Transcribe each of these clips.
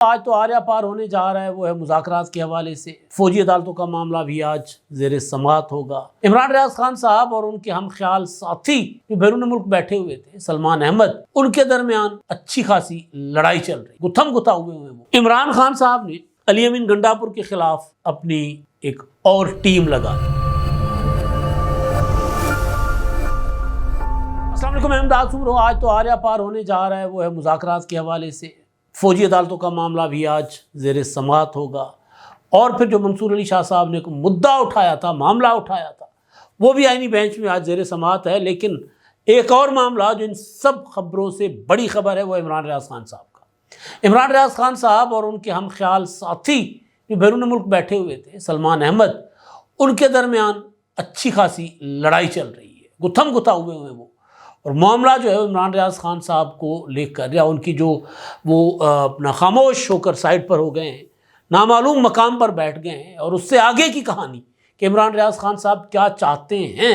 آج تو آریہ پار ہونے جا رہا ہے، وہ ہے مذاکرات کے حوالے سے فوجی عدالتوں کا معاملہ بھی آج زیر سماعت ہوگا۔ عمران ریاض خان صاحب اور ان کے ہم خیال ساتھی جو بیرون ملک بیٹھے ہوئے تھے سلمان احمد، ان کے درمیان اچھی خاصی لڑائی چل رہی، گتھم گتھا ہوئے وہ۔ عمران خان صاحب نے علی امین گنڈاپور کے خلاف اپنی ایک اور ٹیم لگا دی۔ السلام علیکم، میں امداد سمرو۔ آج تو آریہ پار ہونے جا رہا ہے، وہ ہے مذاکرات کے حوالے سے فوجی عدالتوں کا معاملہ بھی آج زیر سماعت ہوگا، اور پھر جو منصور علی شاہ صاحب نے ایک مدعا اٹھایا تھا، معاملہ اٹھایا تھا، وہ بھی آئینی بینچ میں آج زیر سماعت ہے۔ لیکن ایک اور معاملہ جو ان سب خبروں سے بڑی خبر ہے، وہ عمران ریاض خان صاحب کا۔ عمران ریاض خان صاحب اور ان کے ہم خیال ساتھی جو بیرون ملک بیٹھے ہوئے تھے سلمان احمد، ان کے درمیان اچھی خاصی لڑائی چل رہی ہے، گتھم گتھا ہوئے وہ، اور معاملہ جو ہے عمران ریاض خان صاحب کو لے کر، یا ان کی جو وہ اپنا خاموش ہو کر سائٹ پر ہو گئے ہیں، نامعلوم مقام پر بیٹھ گئے ہیں، اور اس سے آگے کی کہانی کہ عمران ریاض خان صاحب کیا چاہتے ہیں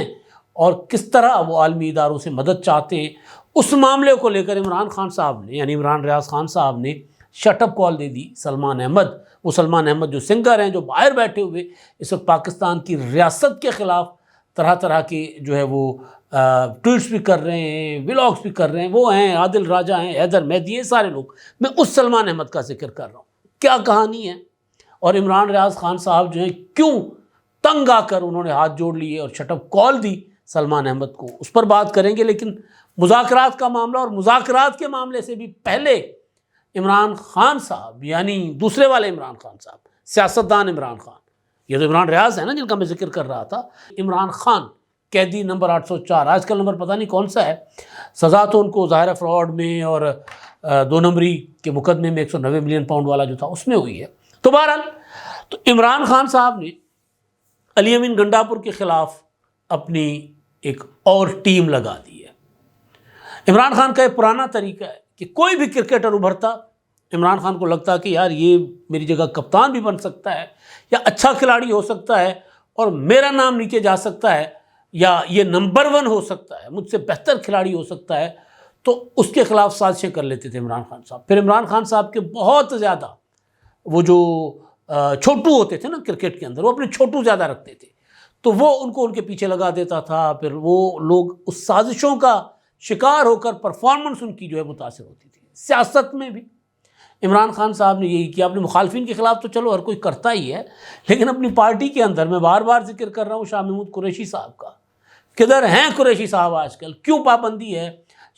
اور کس طرح وہ عالمی اداروں سے مدد چاہتے ہیں، اس معاملے کو لے کر عمران خان صاحب نے، یعنی عمران ریاض خان صاحب نے شٹ اپ کال دے دی سلمان احمد۔ وہ سلمان احمد جو سنگر ہیں، جو باہر بیٹھے ہوئے اس وقت پاکستان کی ریاست کے خلاف طرح طرح کے جو ہے وہ ٹویٹس بھی کر رہے ہیں، ولاگس بھی کر رہے ہیں، وہ ہیں عادل راجہ ہیں، حیدر مہدی، یہ سارے لوگ، میں اس سلمان احمد کا ذکر کر رہا ہوں۔ کیا کہانی ہے، اور عمران ریاض خان صاحب جو ہیں کیوں تنگ آ کر انہوں نے ہاتھ جوڑ لیے اور شٹ اپ کال دی سلمان احمد کو، اس پر بات کریں گے۔ لیکن مذاکرات کا معاملہ، اور مذاکرات کے معاملے سے بھی پہلے عمران خان صاحب، یعنی دوسرے والے عمران خان صاحب، سیاستدان عمران خان، یہ تو عمران ریاض ہے نا جن کا میں ذکر کر رہا تھا، عمران خان قیدی نمبر 804، آج کل نمبر پتہ نہیں کون سا ہے، سزا تو ان کو ظاہر فراڈ میں اور 2 نمبری کے مقدمے میں 190 ملین پاؤنڈ والا جو تھا اس میں ہوئی ہے۔ تو بہرحال تو عمران خان صاحب نے علی امین گنڈاپور کے خلاف اپنی ایک اور ٹیم لگا دی ہے۔ عمران خان کا ایک پرانا طریقہ ہے کہ کوئی بھی کرکٹر ابھرتا، عمران خان کو لگتا کہ یار یہ میری جگہ کپتان بھی بن سکتا ہے، یا اچھا کھلاڑی ہو سکتا ہے اور میرا نام نیچے جا سکتا ہے، یا یہ نمبر 1 ہو سکتا ہے، مجھ سے بہتر کھلاڑی ہو سکتا ہے، تو اس کے خلاف سازشیں کر لیتے تھے عمران خان صاحب۔ پھر عمران خان صاحب کے بہت زیادہ وہ جو چھوٹو ہوتے تھے نا کرکٹ کے اندر، وہ اپنے چھوٹو زیادہ رکھتے تھے، تو وہ ان کے پیچھے لگا دیتا تھا، پھر وہ لوگ اس سازشوں کا شکار ہو کر پرفارمنس ان کی جو ہے متاثر ہوتی تھی۔ سیاست میں بھی عمران خان صاحب نے یہی کیا، اپنے مخالفین کے خلاف تو چلو ہر کوئی کرتا ہی ہے، لیکن اپنی پارٹی کے اندر، میں بار بار ذکر کر رہا ہوں شاہ محمود قریشی صاحب کا، کدھر ہیں قریشی صاحب آج کل؟ کیوں پابندی ہے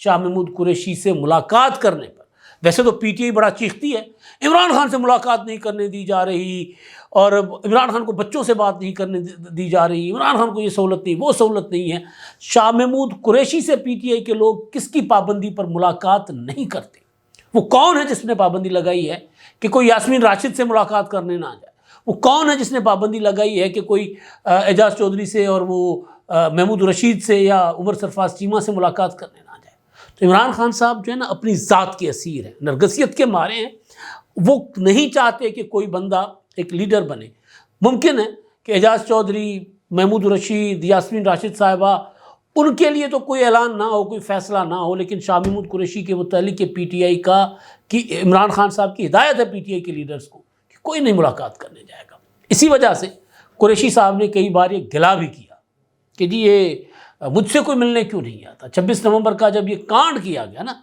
شاہ محمود قریشی سے ملاقات کرنے پر؟ ویسے تو پی ٹی آئی بڑا چیختی ہے عمران خان سے ملاقات نہیں کرنے دی جا رہی، اور عمران خان کو بچوں سے بات نہیں کرنے دی جا رہی، عمران خان کو یہ سہولت نہیں، وہ سہولت نہیں ہے۔ شاہ محمود قریشی سے پی ٹی آئی کے لوگ کس کی پابندی پر ملاقات نہیں کرتے؟ وہ کون ہے جس نے پابندی لگائی ہے کہ کوئی یاسمین راشد سے ملاقات کرنے نہ جائے؟ وہ کون ہے جس نے پابندی لگائی ہے کہ کوئی اعجاز چودھری سے اور وہ محمود رشید سے یا عمر سرفراز چیمہ سے ملاقات کرنے نہ جائے؟ تو عمران خان صاحب جو ہے نا اپنی ذات کے اسیر ہیں، نرگسیت کے مارے ہیں، وہ نہیں چاہتے کہ کوئی بندہ ایک لیڈر بنے۔ ممکن ہے کہ اعجاز چودھری، محمود رشید، یاسمین راشد صاحبہ، ان کے لیے تو کوئی اعلان نہ ہو، کوئی فیصلہ نہ ہو، لیکن شاہ محمود قریشی کے متعلق پی ٹی آئی کا کہ عمران خان صاحب کی ہدایت ہے پی ٹی آئی کے لیڈرز کو کہ کوئی نہیں ملاقات کرنے جائے گا۔ اسی وجہ سے قریشی صاحب نے کئی بار یہ گلا بھی کیا کہ جی یہ مجھ سے کوئی ملنے کیوں نہیں آتا۔ 26 نومبر کا جب یہ کانڈ کیا گیا نا،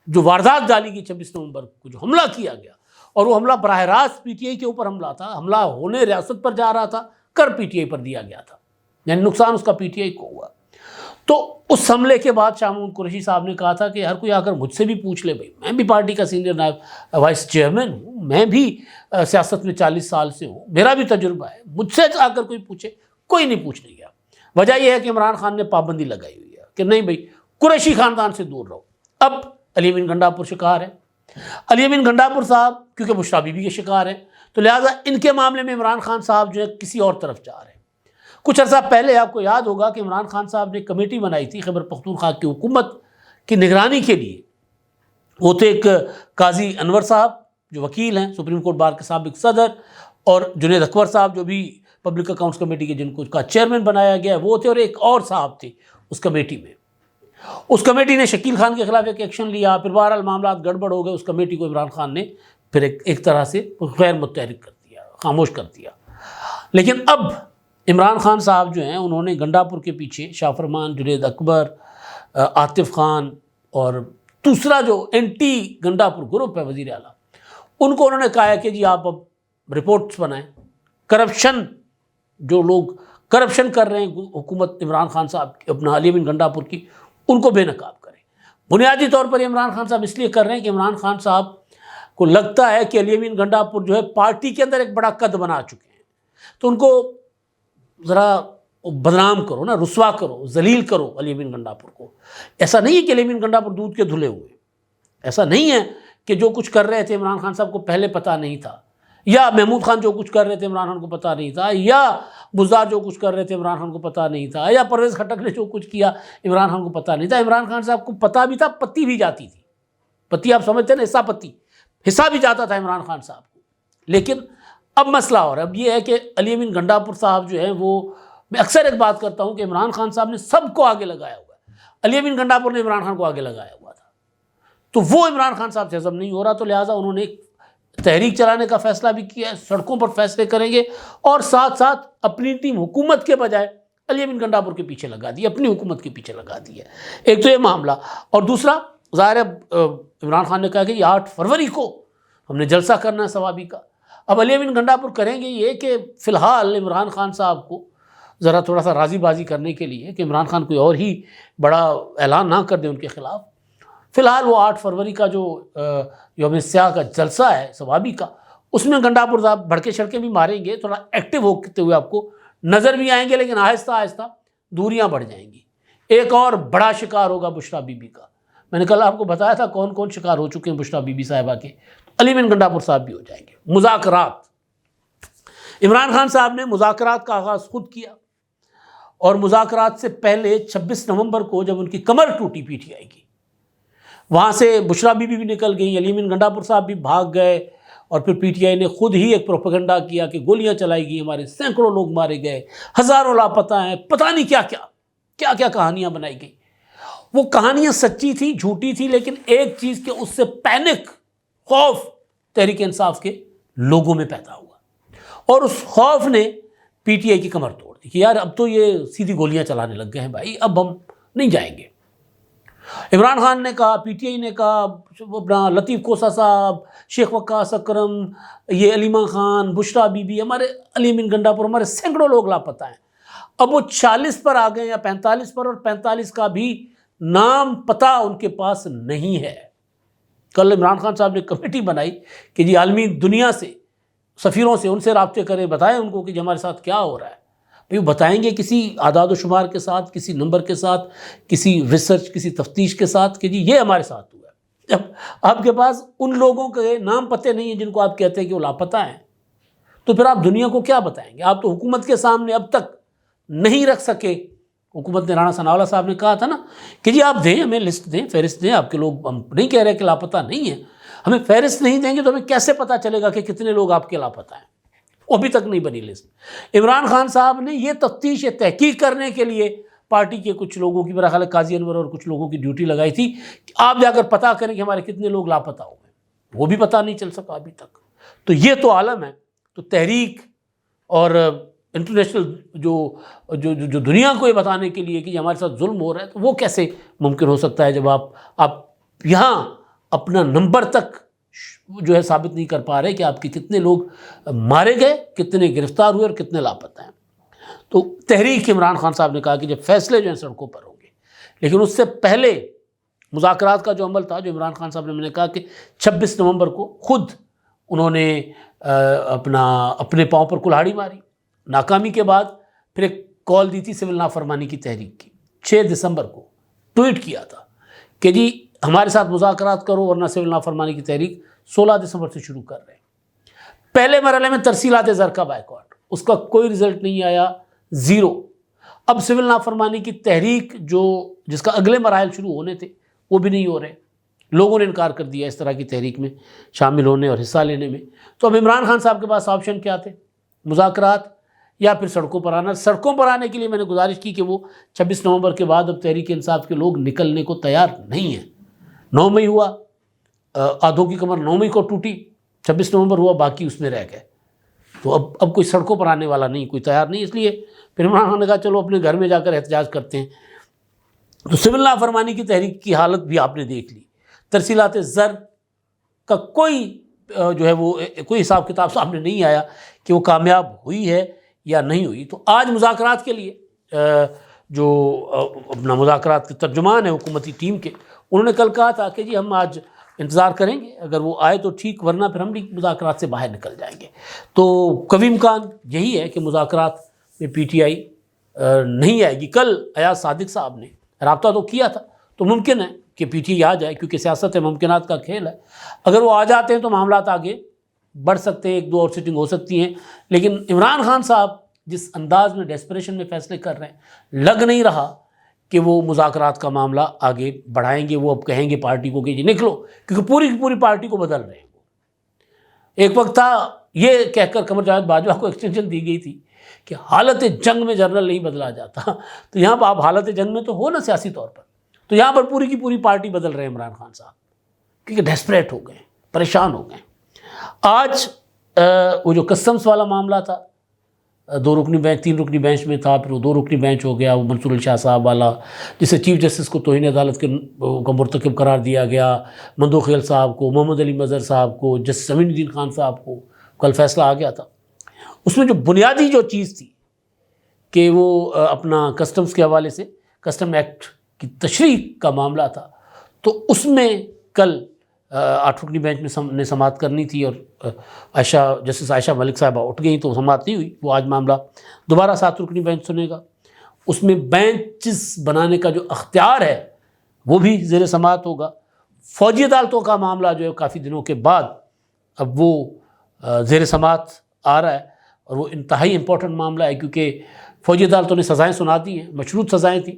جو واردات ڈالی گئی 26 نومبر کو، جو حملہ کیا گیا، اور وہ حملہ براہ راست پی ٹی آئی کے اوپر حملہ تھا، حملہ ہونے ریاست پر جا رہا تھا، کر پی ٹی آئی پر دیا گیا تھا، یعنی نقصان اس کا پی ٹی آئی کو ہوا۔ تو اس حملے کے بعد شاہ محمود قریشی صاحب نے کہا تھا کہ ہر کوئی آ کر مجھ سے بھی پوچھ لے، بھائی میں بھی پارٹی کا سینئر نائب وائس چیئرمین ہوں، میں بھی سیاست میں 40 سال سے ہوں، میرا بھی تجربہ ہے، مجھ سے آ کر کوئی پوچھے۔ کوئی نہیں پوچھنے گیا۔ وجہ یہ ہے کہ عمران خان نے پابندی لگائی ہوئی ہے کہ نہیں بھائی قریشی خاندان سے دور رہو۔ اب علی امین گنڈاپور شکار ہے، علی امین گنڈاپور صاحب کیونکہ بشریٰ بی بی کے شکار ہیں، تو لہٰذا ان کے معاملے میں عمران خان صاحب جو ہے کسی اور طرف جا رہے ہیں۔ کچھ عرصہ پہلے آپ کو یاد ہوگا کہ عمران خان صاحب نے کمیٹی بنائی تھی خیبر پختونخوا کی حکومت کی نگرانی کے لیے۔ وہ تھے ایک قاضی انور صاحب جو وکیل ہیں، سپریم کورٹ بار کے سابق صدر، اور جنید اکبر صاحب جو بھی پبلک اکاؤنٹس کمیٹی کے جن کو کا چیئرمین بنایا گیا ہے وہ تھے، اور ایک اور صاحب تھے اس کمیٹی میں۔ اس کمیٹی نے شکیل خان کے خلاف ایک ایکشن لیا، پھر بہرحال معاملات گڑبڑ ہو گئے، اس کمیٹی کو عمران خان نے پھر ایک طرح سے غیر متحرک کر دیا، خاموش کر دیا۔ لیکن اب عمران خان صاحب جو ہیں انہوں نے گنڈاپور کے پیچھے شاہ فرمان، جنید اکبر، عاطف خان اور دوسرا جو اینٹی گنڈاپور گروپ ہے وزیر اعلیٰ، ان کو انہوں نے کہا ہے کہ جی آپ اب رپورٹس بنائیں، کرپشن جو لوگ کرپشن کر رہے ہیں حکومت عمران خان صاحب اپنا علی امین گنڈاپور کی، ان کو بے نقاب کریں۔ بنیادی طور پر عمران خان صاحب اس لیے کر رہے ہیں کہ عمران خان صاحب کو لگتا ہے کہ علی امین گنڈاپور جو ہے پارٹی کے اندر ایک بڑا قد بنا چکے ہیں، تو ان کو ذرا بدنام کرو نا، رسوا کرو، ذلیل کرو علی امین گنڈاپور کو۔ ایسا نہیں ہے کہ علی امین گنڈاپور دودھ کے دھلے ہوئے، ایسا نہیں ہے کہ جو کچھ کر رہے تھے عمران خان صاحب کو پہلے پتہ نہیں تھا، یا محمود خان جو کچھ کر رہے تھے عمران خان کو پتہ نہیں تھا، یا بزدار جو کچھ کر رہے تھے عمران خان کو پتہ نہیں تھا، یا پرویز خٹک نے جو کچھ کیا عمران خان کو پتہ نہیں تھا۔ عمران خان صاحب کو پتہ بھی تھا، پتی بھی جاتی تھی، پتی آپ سمجھتے ہیں نا، حصہ پتی، حصہ بھی جاتا تھا عمران خان صاحب کو۔ لیکن اب مسئلہ اور اب یہ ہے کہ علی امین گنڈاپور صاحب جو ہیں وہ، میں اکثر ایک بات کرتا ہوں کہ عمران خان صاحب نے سب کو آگے لگایا ہوا ہے، علی امین گنڈاپور نے عمران خان کو آگے لگایا ہوا تھا، تو وہ عمران خان صاحب سے ہضم نہیں ہو رہا، تو لہٰذا انہوں نے ایک تحریک چلانے کا فیصلہ بھی کیا ہے، سڑکوں پر فیصلے کریں گے، اور ساتھ ساتھ اپنی ٹیم حکومت کے بجائے علی امین گنڈاپور کے پیچھے لگا دی، اپنی حکومت کے پیچھے لگا دی ہے۔ ایک تو یہ معاملہ، اور دوسرا ظاہر ہے عمران خان نے کہا کہ یہ 8 فروری کو ہم نے جلسہ کرنا ہے ثوابی کا۔ اب علی امین گنڈاپور کریں گے یہ کہ فی الحال عمران خان صاحب کو ذرا تھوڑا سا راضی بازی کرنے کے لیے کہ عمران خان کوئی اور ہی بڑا اعلان نہ کر دیں ان کے خلاف، فی الحال وہ 8 فروری کا جو یوم سیاہ کا جلسہ ہے ثوابی کا، اس میں گنڈاپور صاحب بھڑکے شڑکے بھی ماریں گے، تھوڑا ایکٹیو ہوتے ہوئے آپ کو نظر بھی آئیں گے، لیکن آہستہ آہستہ دوریاں بڑھ جائیں گی۔ ایک اور بڑا شکار ہوگا بشریٰ بی بی کا، میں نے کل آپ کو بتایا تھا کون کون شکار ہو چکے ہیں بشریٰ بی بی صاحبہ کے، علی امین گنڈاپور صاحب بھی ہو جائیں گے۔ مذاکرات، عمران خان صاحب نے مذاکرات کا آغاز خود کیا، اور مذاکرات سے پہلے 26 نومبر کو جب ان کی کمر ٹوٹی پی ٹی آئی کی، وہاں سے بشریٰ بی بی بھی نکل گئیں، علی امین گنڈاپور صاحب بھی بھاگ گئے، اور پھر پی ٹی آئی نے خود ہی ایک پروپیگنڈا کیا کہ گولیاں چلائی گئی، ہمارے سینکڑوں لوگ مارے گئے، ہزاروں لاپتہ ہیں، پتہ نہیں کیا کیا کہانیاں بنائی گئی۔ وہ کہانیاں سچی تھی، جھوٹی تھی، لیکن ایک چیز کہ اس سے پینک، خوف تحریک انصاف کے لوگوں میں پیدا ہوا، اور اس خوف نے پی ٹی آئی کی کمر توڑ دی کہ یار اب تو یہ سیدھی گولیاں چلانے لگ گئے ہیں بھائی، اب ہم نہیں جائیں گے۔ عمران خان نے کہا، پی ٹی آئی نے کہا، اپنا لطیف کوسہ صاحب، شیخ وقاص اکرم، یہ علیمہ خان، بشریٰ بی بی، ہمارے علی امین گنڈاپور، ہمارے سینکڑوں لوگ لاپتہ ہیں۔ اب وہ 40 پر آ گئے یا 45 پر، اور 45 کا بھی نام پتہ ان کے پاس نہیں ہے۔ کل عمران خان صاحب نے کمیٹی بنائی کہ جی عالمی دنیا سے، سفیروں سے، ان سے رابطے کریں، بتائیں ان کو کہ جی ہمارے ساتھ کیا ہو رہا ہے۔ بھئی بتائیں گے کسی اعداد و شمار کے ساتھ، کسی نمبر کے ساتھ، کسی ریسرچ، کسی تفتیش کے ساتھ کہ جی یہ ہمارے ساتھ ہوا ہے۔ جب آپ کے پاس ان لوگوں کے نام پتے نہیں ہیں جن کو آپ کہتے ہیں کہ وہ لاپتہ ہیں، تو پھر آپ دنیا کو کیا بتائیں گے؟ آپ تو حکومت کے سامنے اب تک نہیں رکھ سکے۔ حکومت نے، رانا ثناءاللہ صاحب نے کہا تھا نا کہ جی آپ دیں، ہمیں لسٹ دیں، فہرست دیں، آپ کے لوگ، ہم نہیں کہہ رہے کہ لاپتہ نہیں ہیں، ہمیں فہرست نہیں دیں گے تو ہمیں کیسے پتہ چلے گا کہ کتنے لوگ آپ کے لاپتہ ہیں؟ وہ ابھی تک نہیں بنی لسٹ۔ عمران خان صاحب نے یہ تفتیش، یہ تحقیق کرنے کے لیے پارٹی کے کچھ لوگوں کی، میرا خیال ہے قاضی انور اور کچھ لوگوں کی ڈیوٹی لگائی تھی کہ آپ جا کر پتہ کریں کہ ہمارے کتنے لوگ لاپتہ ہو گئے، وہ بھی پتہ نہیں چل سکا ابھی تک۔ تو یہ تو عالم ہے۔ تو تحریک اور انٹرنیشنل جو دنیا کو یہ بتانے کے لیے کہ ہمارے ساتھ ظلم ہو رہا ہے، تو وہ کیسے ممکن ہو سکتا ہے جب آپ یہاں اپنا نمبر تک جو ہے ثابت نہیں کر پا رہے کہ آپ کے کتنے لوگ مارے گئے، کتنے گرفتار ہوئے اور کتنے لاپتہ ہیں۔ تو تحریک عمران خان صاحب نے کہا کہ جب فیصلے جو ہیں سڑکوں پر ہوں گے، لیکن اس سے پہلے مذاکرات کا جو عمل تھا، جو عمران خان صاحب نے، میں نے کہا کہ 26 نومبر کو خود انہوں نے اپنے پاؤں پر کلہاڑی ماری۔ ناکامی کے بعد پھر ایک کال دی تھی سول نافرمانی کی تحریک کی، 6 دسمبر کو ٹویٹ کیا تھا کہ جی ہمارے ساتھ مذاکرات کرو ورنہ سول نافرمانی کی تحریک 16 دسمبر سے شروع کر رہے ہیں۔ پہلے مرحلے میں ترسیلات زر کا بائیکاٹ، اس کا کوئی رزلٹ نہیں آیا، 0۔ اب سول نافرمانی کی تحریک جس کا اگلے مراحل شروع ہونے تھے وہ بھی نہیں ہو رہے، لوگوں نے انکار کر دیا اس طرح کی تحریک میں شامل ہونے اور حصہ لینے میں۔ تو اب عمران خان صاحب کے پاس آپشن کیا تھے؟ مذاکرات یا پھر سڑکوں پر آنا۔ سڑکوں پر آنے کے لیے میں نے گزارش کی کہ وہ 26 نومبر کے بعد اب تحریک انصاف کے لوگ نکلنے کو تیار نہیں ہیں۔ 9 مئی ہوا، آدھوں کی کمر 9 مئی کو ٹوٹی، 26 نومبر ہوا، باقی اس میں رہ گئے، تو اب کوئی سڑکوں پر آنے والا نہیں، کوئی تیار نہیں، اس لیے پھر عمران خان نے کہا چلو اپنے گھر میں جا کر احتجاج کرتے ہیں۔ تو سول نافرمانی کی تحریک کی حالت بھی آپ نے دیکھ لی، ترسیلات زر کا کوئی جو ہے وہ کوئی حساب کتاب سامنے نہیں آیا کہ وہ کامیاب ہوئی ہے یا نہیں ہوئی۔ تو آج مذاکرات کے لیے جو اپنا مذاکرات کے ترجمان ہیں حکومتی ٹیم کے، انہوں نے کل کہا تھا کہ جی ہم آج انتظار کریں گے، اگر وہ آئے تو ٹھیک، ورنہ پھر ہم بھی مذاکرات سے باہر نکل جائیں گے۔ تو قوی امکان یہی ہے کہ مذاکرات میں پی ٹی آئی نہیں آئے گی۔ کل ایاز صادق صاحب نے رابطہ تو کیا تھا، تو ممکن ہے کہ پی ٹی آئی آ جائے، کیونکہ سیاست ہے، ممکنات کا کھیل ہے۔ اگر وہ آ جاتے ہیں تو معاملات آگے بڑھ سکتے ہیں، ایک دو اور سیٹنگ ہو سکتی ہیں، لیکن عمران خان صاحب جس انداز میں ڈیسپریشن میں فیصلے کر رہے ہیں، لگ نہیں رہا کہ وہ مذاکرات کا معاملہ آگے بڑھائیں گے۔ وہ اب کہیں گے پارٹی کو کہ جی نکلو، کیونکہ پوری کی پوری پارٹی کو بدل رہے ہیں۔ ایک وقت تھا یہ کہہ کر قمر جاوید باجوہ کو ایکسٹینشن دی گئی تھی کہ حالت جنگ میں جنرل نہیں بدلا جاتا، تو یہاں پر آپ حالت جنگ میں تو ہو نا سیاسی طور پر، تو یہاں پر پوری کی پوری پارٹی بدل رہے ہیں عمران خان صاحب، کیونکہ ڈیسپریٹ ہو گئے، پریشان ہو گئے۔ آج وہ جو کسٹمز والا معاملہ تھا، 2 رکنی بینچ 3 رکنی بینچ میں تھا، پھر وہ 2 رکنی بینچ ہو گیا، وہ منصور علی شاہ صاحب والا جسے چیف جسٹس کو توہین عدالت کا مرتکب قرار دیا گیا، مندو خیل صاحب کو، محمد علی مظہر صاحب کو، جسٹس امین الدین خان صاحب کو کل فیصلہ آ گیا تھا۔ اس میں جو بنیادی جو چیز تھی کہ وہ اپنا کسٹمز کے حوالے سے کسٹم ایکٹ کی تشریح کا معاملہ تھا، تو اس میں کل 8 رکنی بینچ میں نے سماعت کرنی تھی، اور جسٹس عائشہ ملک صاحبہ اٹھ گئیں تو سماعت نہیں ہوئی۔ وہ آج معاملہ دوبارہ 7 رکنی بینچ سنے گا، اس میں بینچز بنانے کا جو اختیار ہے وہ بھی زیر سماعت ہوگا۔ فوجی عدالتوں کا معاملہ جو ہے کافی دنوں کے بعد اب وہ زیر سماعت آ رہا ہے، اور وہ انتہائی امپورٹنٹ معاملہ ہے، کیونکہ فوجی عدالتوں نے سزائیں سنا دی ہیں، مشروط سزائیں تھیں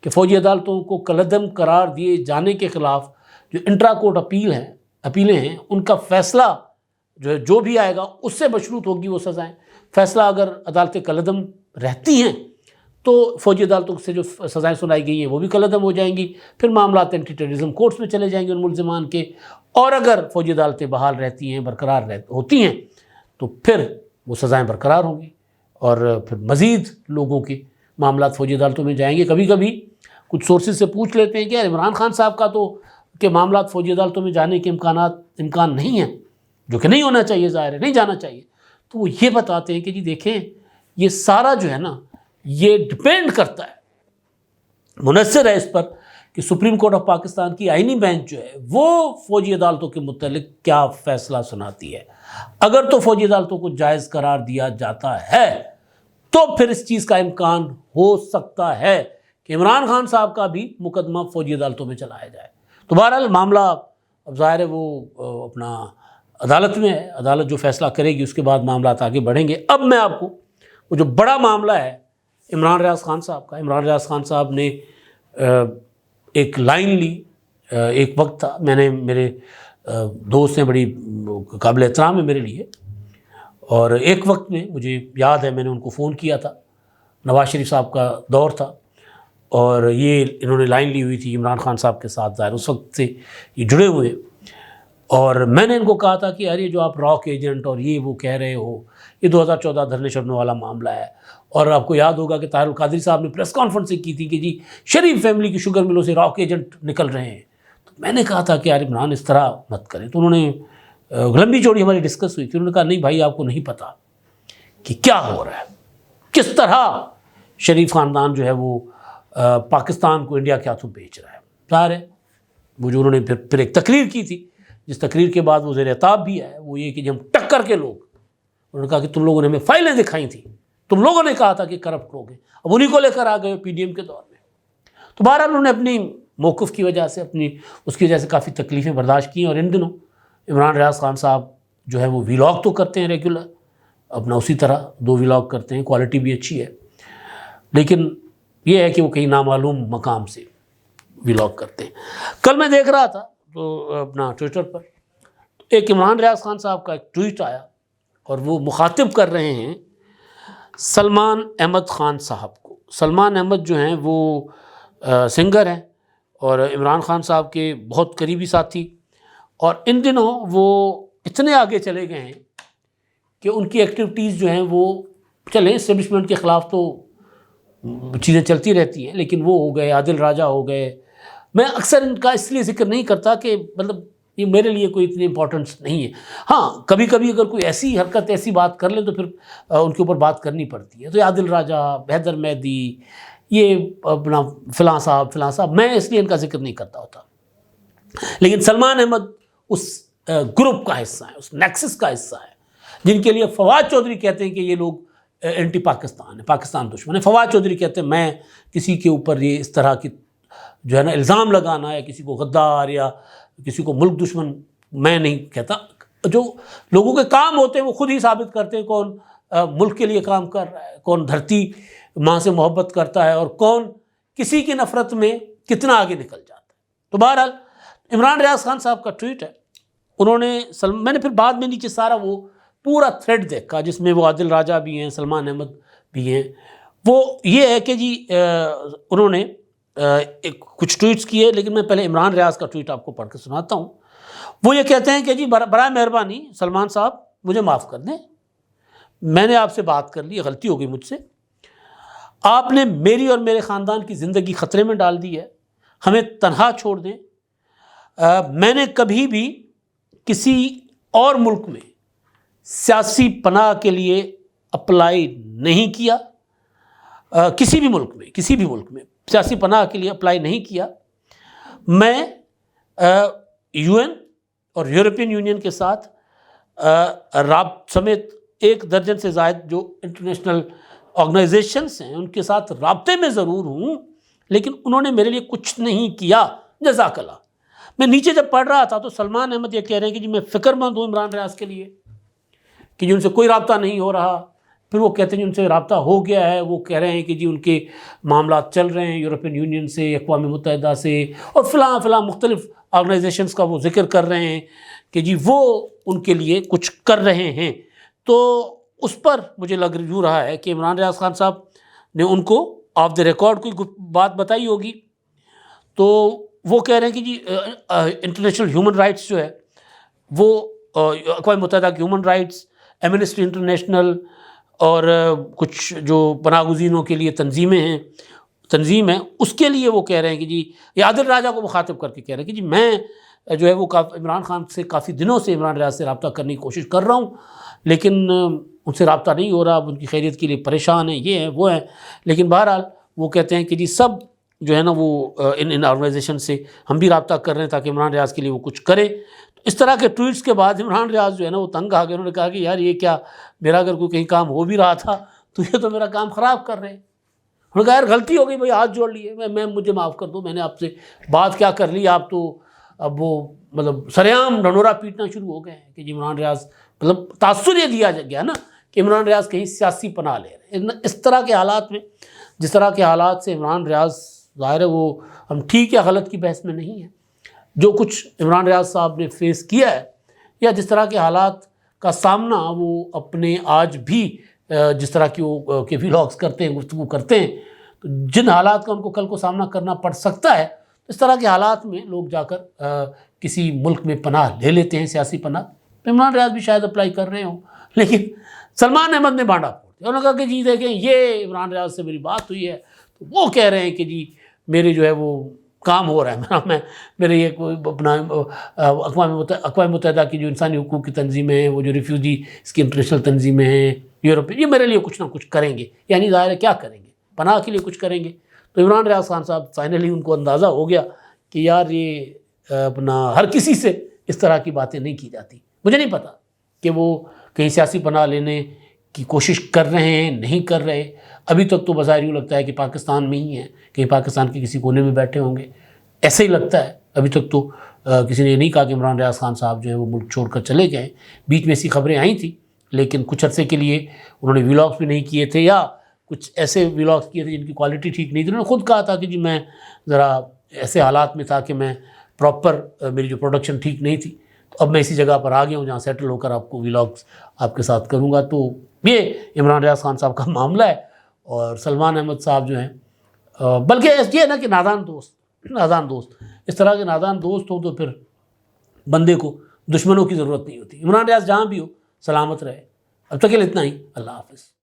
کہ فوجی عدالتوں کو کالعدم قرار دیے جانے کے خلاف جو انٹرا کورٹ اپیلیں ہیں، ان کا فیصلہ جو بھی آئے گا اس سے مشروط ہوگی وہ سزائیں۔ فیصلہ اگر عدالتیں کالعدم رہتی ہیں تو فوجی عدالتوں سے جو سزائیں سنائی گئی ہیں وہ بھی کالعدم ہو جائیں گی، پھر معاملات اینٹی ٹیررزم کورٹس میں چلے جائیں گے ان ملزمان کے، اور اگر فوجی عدالتیں بحال رہتی ہیں، برقرار ہوتی ہیں، تو پھر وہ سزائیں برقرار ہوں گی، اور پھر مزید لوگوں کے معاملات فوجی عدالتوں میں جائیں گے۔ کبھی کبھی کچھ سورسز سے پوچھ لیتے ہیں کہ یار عمران خان صاحب کا تو کہ معاملات فوجی عدالتوں میں جانے کے امکان نہیں ہیں، جو کہ نہیں ہونا چاہیے، ظاہر ہے نہیں جانا چاہیے، تو وہ یہ بتاتے ہیں کہ جی دیکھیں یہ سارا جو ہے نا یہ ڈپینڈ کرتا ہے، منحصر ہے اس پر کہ سپریم کورٹ آف پاکستان کی آئینی بینچ جو ہے وہ فوجی عدالتوں کے متعلق کیا فیصلہ سناتی ہے۔ اگر تو فوجی عدالتوں کو جائز قرار دیا جاتا ہے تو پھر اس چیز کا امکان ہو سکتا ہے کہ عمران خان صاحب کا بھی مقدمہ فوجی عدالتوں میں چلایا جائے۔ تو بہرحال معاملہ اب ظاہر ہے وہ اپنا عدالت میں ہے، عدالت جو فیصلہ کرے گی اس کے بعد معاملات آگے بڑھیں گے۔ اب میں آپ کو وہ جو بڑا معاملہ ہے عمران ریاض خان صاحب کا، عمران ریاض خان صاحب نے ایک لائن لی، ایک وقت تھا، میرے دوست ہیں، بڑی قابل احترام ہے میرے لیے، اور ایک وقت میں مجھے یاد ہے میں نے ان کو فون کیا تھا، نواز شریف صاحب کا دور تھا، اور یہ انہوں نے لائن لی ہوئی تھی عمران خان صاحب کے ساتھ، ظاہر اس وقت سے یہ جڑے ہوئے ہیں، اور میں نے ان کو کہا تھا کہ یار یہ جو آپ راک ایجنٹ اور یہ وہ کہہ رہے ہو، یہ 2014 دھرنے شرنے والا معاملہ ہے، اور آپ کو یاد ہوگا کہ طاہر القادری صاحب نے پریس کانفرنس کی تھی کہ جی شریف فیملی کی شوگر ملوں سے راک ایجنٹ نکل رہے ہیں، تو میں نے کہا تھا کہ یار عمران اس طرح مت کریں، تو انہوں نے لمبی چوڑی ہماری ڈسکس ہوئی تھی، انہوں نے کہا نہیں بھائی آپ کو نہیں پتہ کہ کیا ہو رہا ہے، کس طرح شریف خاندان جو ہے وہ پاکستان کو انڈیا کے ہاتھوں بیچ رہا ہے۔ ظاہر ہے وہ جو انہوں نے پھر ایک تقریر کی تھی، جس تقریر کے بعد وہ زیر عتاب بھی ہے، وہ یہ کہ جب ٹکر کے لوگ، انہوں نے کہا کہ تم لوگوں نے ہمیں فائلیں دکھائی تھیں، تم لوگوں نے کہا تھا کہ کرپٹ لوگ ہیں، اب انہی کو لے کر آ گئے پی ڈی ایم کے دور میں۔ تو بہرحال انہوں نے اپنی موقف کی وجہ سے اس کی وجہ سے کافی تکلیفیں برداشت کی ہیں، اور ان دنوں عمران ریاض خان صاحب جو ہے وہ ویلاگ تو کرتے ہیں ریگولر، اپنا اسی طرح 2 ویلاگ کرتے ہیں، کوالٹی بھی اچھی ہے، لیکن یہ ہے کہ وہ کہیں نامعلوم مقام سے ویلاگ کرتے ہیں۔ کل میں دیکھ رہا تھا تو اپنا ٹویٹر پر ایک عمران ریاض خان صاحب کا ایک ٹویٹ آیا، اور وہ مخاطب کر رہے ہیں سلمان احمد خان صاحب کو۔ سلمان احمد جو ہیں وہ سنگر ہیں اور عمران خان صاحب کے بہت قریبی ساتھی، اور ان دنوں وہ اتنے آگے چلے گئے ہیں کہ ان کی ایکٹیویٹیز جو ہیں وہ چلیں، اسٹیبلشمنٹ کے خلاف تو چیزیں چلتی رہتی ہیں، لیکن وہ ہو گئے، عادل راجہ ہو گئے. میں اکثر ان کا اس لیے ذکر نہیں کرتا کہ مطلب یہ میرے لیے کوئی اتنی امپورٹنس نہیں ہے. ہاں کبھی کبھی اگر کوئی ایسی حرکت، ایسی بات کر لیں تو پھر ان کے اوپر بات کرنی پڑتی ہے. تو عادل راجہ، حیدر مہدی، یہ اپنا فلاں صاحب میں اس لیے ان کا ذکر نہیں کرتا ہوتا. لیکن سلمان احمد اس گروپ کا حصہ ہے، اس نیکسس کا حصہ ہے، جن کے لیے فواد چودھری کہتے ہیں کہ یہ لوگ اینٹی پاکستان ہے، پاکستان دشمن ہے. فواد چودھری کہتے ہیں میں کسی کے اوپر یہ اس طرح کی جو ہے نا الزام لگانا ہے، کسی کو غدار یا کسی کو ملک دشمن، میں نہیں کہتا. جو لوگوں کے کام ہوتے ہیں وہ خود ہی ثابت کرتے ہیں کون ملک کے لیے کام کر رہا ہے، کون دھرتی ماں سے محبت کرتا ہے، اور کون کسی کی نفرت میں کتنا آگے نکل جاتا ہے. تو بہرحال عمران ریاض خان صاحب کا ٹویٹ ہے، انہوں نے میں نے پھر بعد میں نیچے سارا وہ پورا تھریڈ دیکھا جس میں وہ عادل راجہ بھی ہیں، سلمان احمد بھی ہیں. وہ یہ ہے کہ جی انہوں نے کچھ ٹویٹس کیے، لیکن میں پہلے عمران ریاض کا ٹویٹ آپ کو پڑھ کے سناتا ہوں. وہ یہ کہتے ہیں کہ جی برائے مہربانی سلمان صاحب مجھے معاف کر دیں، میں نے آپ سے بات کر لی، غلطی ہو گئی مجھ سے. آپ نے میری اور میرے خاندان کی زندگی خطرے میں ڈال دی ہے، ہمیں تنہا چھوڑ دیں. میں نے کبھی بھی کسی اور ملک میں سیاسی پناہ کے لیے اپلائی نہیں کیا، کسی بھی ملک میں سیاسی پناہ کے لیے اپلائی نہیں کیا. میں یو این اور یورپین یونین کے ساتھ سمیت 1 درجن سے زائد جو انٹرنیشنل آرگنائزیشنس ہیں ان کے ساتھ رابطے میں ضرور ہوں، لیکن انہوں نے میرے لیے کچھ نہیں کیا. جزاک اللہ. میں نیچے جب پڑھ رہا تھا تو سلمان احمد یہ کہہ رہے ہیں کہ جی میں فکر مند ہوں عمران ریاض کے لیے کہ جی ان سے کوئی رابطہ نہیں ہو رہا. پھر وہ کہتے ہیں جی ان سے رابطہ ہو گیا ہے، وہ کہہ رہے ہیں کہ جی ان کے معاملات چل رہے ہیں یورپین یونین سے، اقوام متحدہ سے، اور فلاں مختلف آرگنائزیشنز کا وہ ذکر کر رہے ہیں کہ جی وہ ان کے لیے کچھ کر رہے ہیں. تو اس پر مجھے لگ یوں رہا ہے کہ عمران ریاض خان صاحب نے ان کو آف دا ریکارڈ کوئی بات بتائی ہوگی. تو وہ کہہ رہے ہیں کہ جی انٹرنیشنل ہیومن رائٹس جو ہے وہ اقوام متحدہ کی ہیومن رائٹس، ایمنسٹی انٹرنیشنل اور کچھ جو پناہ گزینوں کے لیے تنظیم ہے، اس کے لیے وہ کہہ رہے ہیں کہ جی یہ عادل راجہ کو مخاطب کر کے کہہ رہے ہیں کہ جی میں جو ہے وہ عمران خان سے کافی دنوں سے عمران ریاض سے رابطہ کرنے کی کوشش کر رہا ہوں، لیکن ان سے رابطہ نہیں ہو رہا، اب ان کی خیریت کے لیے پریشان ہیں، یہ ہیں وہ ہیں. لیکن بہرحال وہ کہتے ہیں کہ جی سب جو ہے نا وہ ان آرگنائزیشن سے ہم بھی رابطہ کر رہے ہیں تاکہ عمران ریاض کے لیے وہ کچھ کرے. تو اس طرح کے ٹویٹس کے بعد عمران ریاض جو ہے نا وہ تنگ آ گئے. انہوں نے کہا کہ یار یہ کیا، میرا اگر کوئی کہیں کام ہو بھی رہا تھا تو یہ تو میرا کام خراب کر رہے ہیں. انہوں نے کہا یار غلطی ہو گئی بھائی، ہاتھ جوڑ لیے، میں مجھے معاف کر دو، میں نے آپ سے بات کیا کر لی، آپ تو اب وہ مطلب سریعام ڈھنڈورا پیٹنا شروع ہو گئے ہیں کہ جی عمران ریاض، مطلب تاثر یہ دیا گیا نا کہ عمران ریاض کہیں سیاسی پناہ لے رہے ہیں. اس طرح کے حالات میں، جس طرح کے حالات سے عمران ریاض ظاہر ہے وہ ہم ٹھیک یا غلط کی بحث میں نہیں ہیں، جو کچھ عمران ریاض صاحب نے فیس کیا ہے یا جس طرح کے حالات کا سامنا وہ اپنے آج بھی جس طرح کی وہ کے ولاگس کرتے ہیں، گفتگو کرتے ہیں، تو جن حالات کا ان کو کل کو سامنا کرنا پڑ سکتا ہے، اس طرح کے حالات میں لوگ جا کر کسی ملک میں پناہ لے لیتے ہیں، سیاسی پناہ. عمران ریاض بھی شاید اپلائی کر رہے ہوں، لیکن سلمان احمد نے بانڈا پھوڑ دیا. انہوں نے کہا کہ جی دیکھیں یہ عمران ریاض سے میری بات ہوئی ہے تو وہ کہہ رہے ہیں کہ جی میرے جو ہے وہ کام ہو رہا ہے، میرے یہ کوئی اپنا اقوام متحدہ کی جو انسانی حقوق کی تنظیمیں ہیں، وہ جو ریفیوجی اس کی انٹرنیشنل تنظیمیں ہیں یورپ، یہ میرے لیے کچھ نہ کچھ کریں گے. یعنی ظاہر ہے کیا کریں گے، پناہ کے لیے کچھ کریں گے. تو عمران ریاض خان صاحب فائنلی ان کو اندازہ ہو گیا کہ یار یہ اپنا ہر کسی سے اس طرح کی باتیں نہیں کی جاتی. مجھے نہیں پتا کہ وہ کہیں سیاسی پناہ لینے کی کوشش کر رہے ہیں نہیں کر رہے. ابھی تک تو بظاہر یوں لگتا ہے کہ پاکستان میں ہی ہیں، کہیں پاکستان کے کسی کونے میں بیٹھے ہوں گے، ایسے ہی لگتا ہے. ابھی تک تو کسی نے یہ نہیں کہا کہ عمران ریاض خان صاحب جو ہے وہ ملک چھوڑ کر چلے گئے. بیچ میں ایسی خبریں آئی تھیں، لیکن کچھ عرصے کے لیے انہوں نے ولاگس بھی نہیں کیے تھے، یا کچھ ایسے ولاگس کیے تھے جن کی کوالٹی ٹھیک نہیں تھی. انہوں نے خود کہا تھا کہ جی میں ذرا ایسے حالات میں تھا کہ میں پراپر میری جو پروڈکشن ٹھیک نہیں تھی، تو اب میں اسی جگہ پر آ گیا ہوں جہاں سیٹل ہو کر آپ کو ولاگس آپ کے ساتھ کروں گا. تو یہ عمران ریاض خان صاحب کا معاملہ ہے. اور سلمان احمد صاحب جو ہیں بلکہ یہ ہے نا کہ نادان دوست، اس طرح کے نادان دوست ہوں تو پھر بندے کو دشمنوں کی ضرورت نہیں ہوتی. عمران ریاض جہاں بھی ہو سلامت رہے. اب تک کے لیے اتنا ہی. اللہ حافظ.